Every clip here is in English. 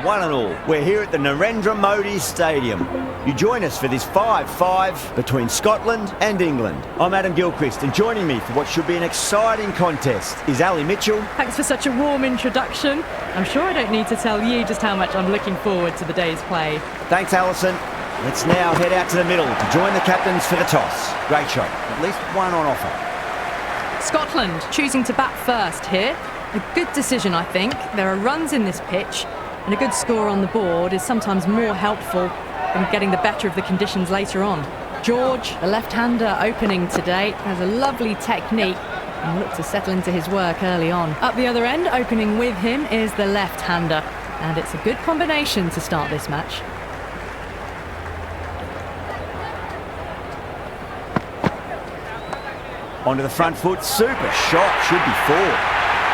one and all. We're here at the Narendra Modi Stadium. You join us for this 5-5 between Scotland and England. I'm Adam Gilchrist, and joining me for what should be an exciting contest is Ali Mitchell. Thanks for such a warm introduction. I'm sure I don't need to tell you just how much I'm looking forward to the day's play. Thanks, Alison. Let's now head out to the middle to join the captains for the toss. Great shot. At least one on offer. Scotland choosing to bat first here. A good decision, I think. There are runs in this pitch, and a good score on the board is sometimes more helpful than getting the better of the conditions later on. George, the left-hander opening today, has a lovely technique and looked to settle into his work early on. Up the other end, opening with him, is the left-hander, and it's a good combination to start this match. Onto the front foot, super shot, should be four.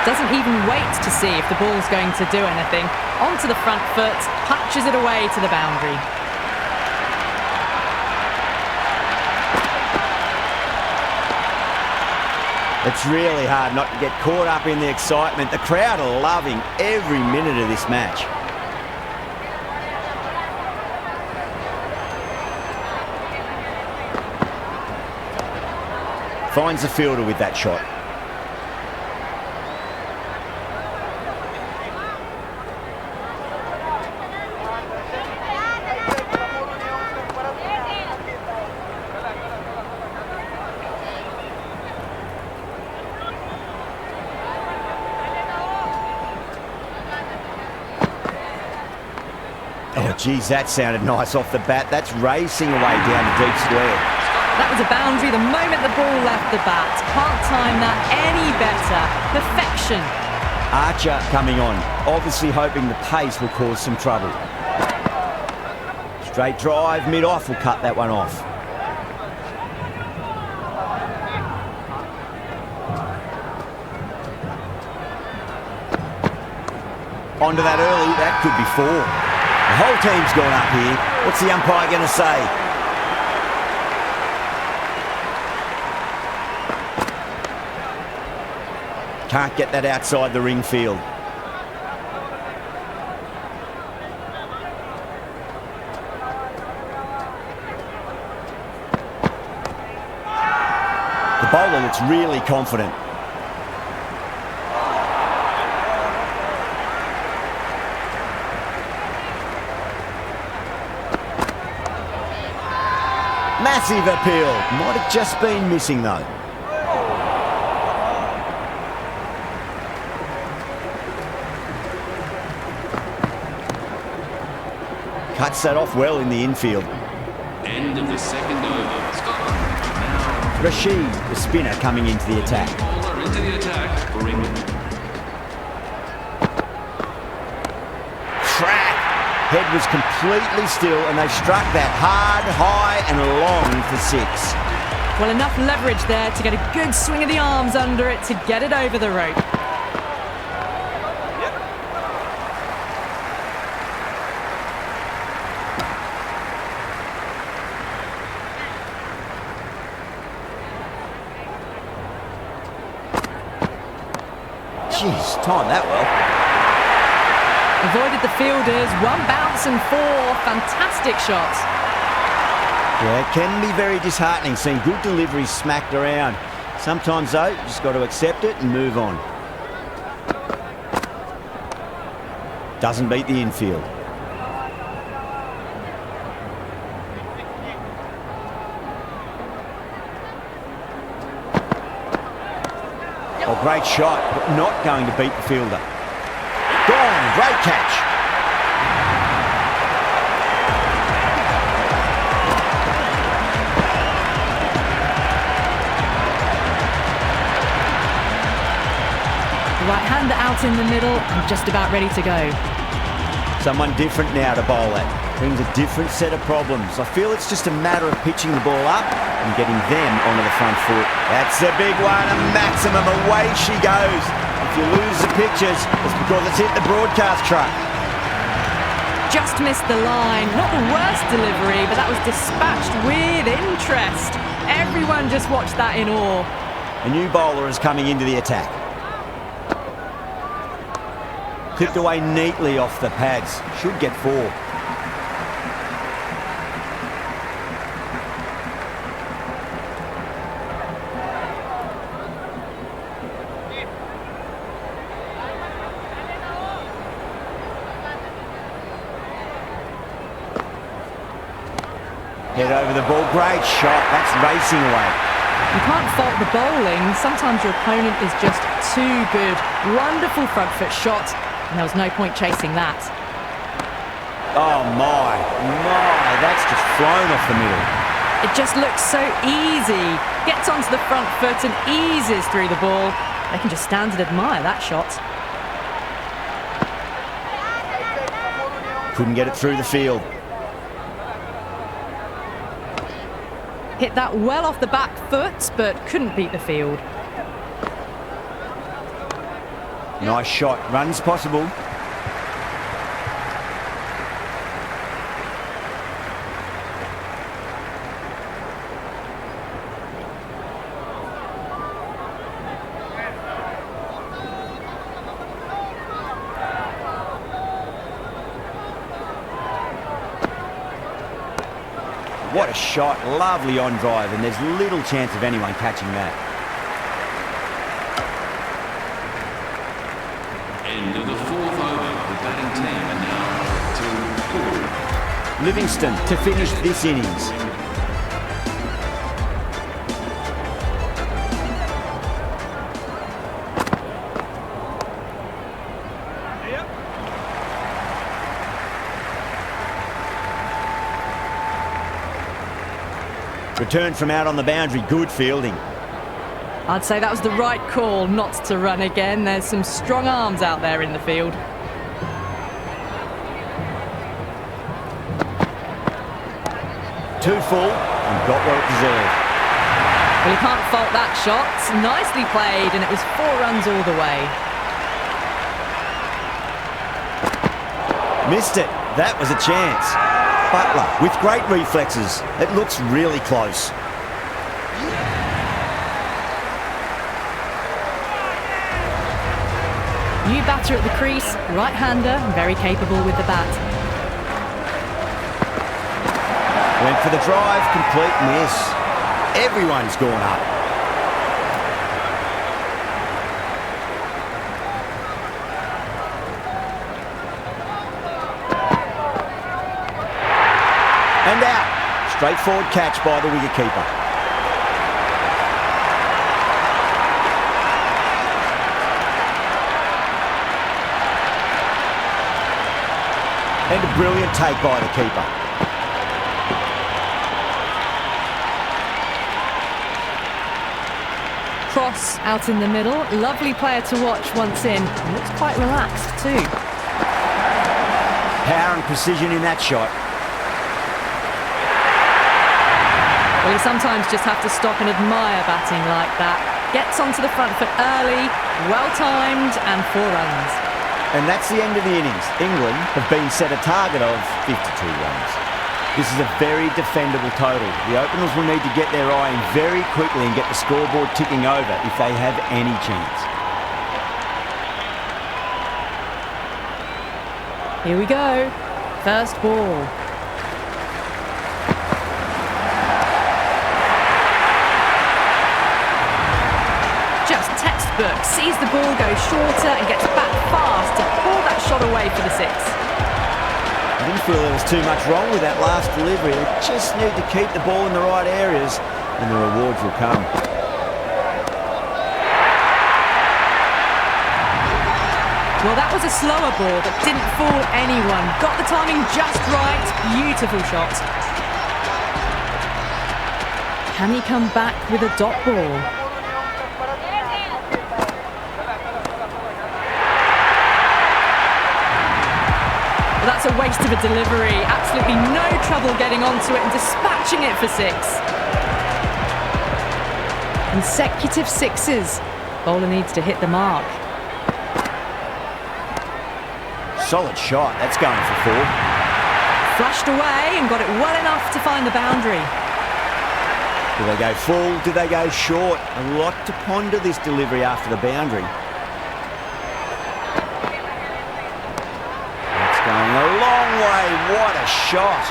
Doesn't even wait to see if the ball's going to do anything. Onto the front foot, punches it away to the boundary. It's really hard not to get caught up in the excitement. The crowd are loving every minute of this match. Finds the fielder with that shot. Oh, geez, that sounded nice off the bat. That's racing away down the deep square. That was a boundary the moment the ball left the bat. Can't time that any better. Perfection. Archer coming on, obviously hoping the pace will cause some trouble. Straight drive, mid-off will cut that one off. Onto that early, that could be four. The whole team's gone up here. What's the umpire going to say? Can't get that outside the ring field. The bowler looks really confident. Massive appeal. Might have just been missing though. Cuts that off well in the infield. End of the second over. Scotland. Rashid, the spinner, coming into the attack. Bowler into the attack for England. Crack! Head was completely still and they struck that hard, high and long for six. Well, enough leverage there to get a good swing of the arms under it to get it over the rope. Jeez, timed that well. Avoided the fielders, one bounce and four. Fantastic shots. Yeah, it can be very disheartening seeing good deliveries smacked around. Sometimes though, you just got to accept it and move on. Doesn't beat the infield. Oh, great shot, but not going to beat the fielder. Gone, great catch. The right-hander out in the middle and just about ready to go. Someone different now to bowl at. Brings a different set of problems. I feel it's just a matter of pitching the ball up and getting them onto the front foot. That's a big one, a maximum. Away she goes. If you lose the pictures, it's because it's hit the broadcast truck. Just missed the line. Not the worst delivery, but that was dispatched with interest. Everyone just watched that in awe. A new bowler is coming into the attack. Clipped away neatly off the pads. Should get 4. Head over the ball. Great shot. That's racing away. You can't fault the bowling. Sometimes your opponent is just too good. Wonderful front foot shot, and there was no point chasing that. Oh my, that's just flown off the middle. It just looks so easy. Gets onto the front foot and eases through the ball. They can just stand and admire that shot. Couldn't get it through the field. Hit that well off the back foot, but couldn't beat the field. Nice shot. Runs possible. What a shot, lovely on drive, and there's little chance of anyone catching that. End of the 4th over. The batting team are now 2-4. Livingston to finish this innings. Return from out on the boundary, good fielding. I'd say that was the right call not to run again. There's some strong arms out there in the field. Too full and got what it deserved. Well, you can't fault that shot. Nicely played, and it was 4 runs all the way. Missed it. That was a chance. Butler with great reflexes. It looks really close. New batter at the crease, right-hander, very capable with the bat. Went for the drive, complete miss. Everyone's gone up. And out. Straightforward catch by the wicketkeeper. And a brilliant take by the keeper. Cross out in the middle. Lovely player to watch once in. Looks quite relaxed too. Power and precision in that shot. Well, you sometimes just have to stop and admire batting like that. Gets onto the front foot early, well-timed, and 4 runs. And that's the end of the innings. England have been set a target of 52 runs. This is a very defendable total. The openers will need to get their eye in very quickly and get the scoreboard ticking over if they have any chance. Here we go. First ball. Just textbook. Sees the ball go shorter and gets back fast to pull that shot away for the 6. I didn't feel there was too much wrong with that last delivery. They just need to keep the ball in the right areas and the rewards will come. Well, that was a slower ball that didn't fool anyone. Got the timing just right. Beautiful shot. Can he come back with a dot ball? Well, that's a waste of a delivery. Absolutely no trouble getting onto it and dispatching it for 6. Consecutive 6s. Bowler needs to hit the mark. Solid shot. That's going for 4. Flashed away and got it well enough to find the boundary. Do they go full? Do they go short? A lot to ponder this delivery after the boundary. long way. What a shot.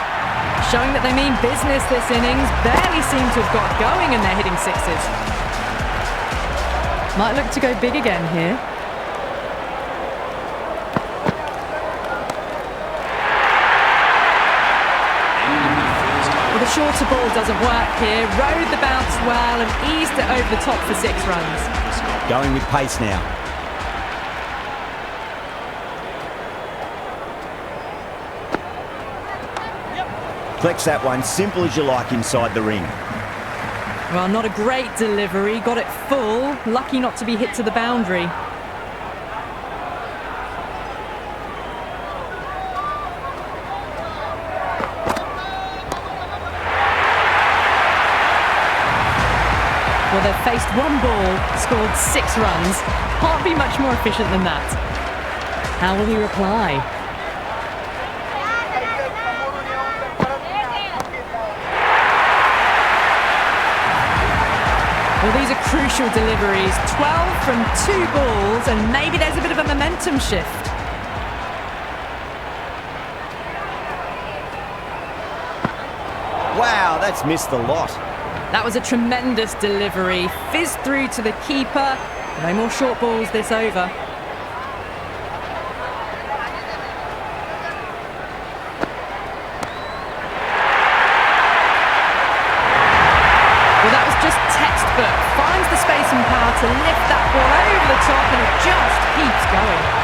Showing that they mean business this innings. Barely seem to have got going and they're hitting sixes. Might look to go big again here. Well, the shorter ball doesn't work here. Rode the bounce well and eased it over the top for 6 runs. Going with pace now. Collects that one, simple as you like inside the ring. Well, not a great delivery. Got it full. Lucky not to be hit to the boundary. Well, they've faced one ball, scored 6 runs. Can't be much more efficient than that. How will he reply? Well, these are crucial deliveries. 12 from 2 balls, and maybe there's a bit of a momentum shift. Wow, that's missed the lot. That was a tremendous delivery. Fizzed through to the keeper. No more short balls this over. Well, that was just textbook. Finds the space and power to lift that ball over the top, and it just keeps going.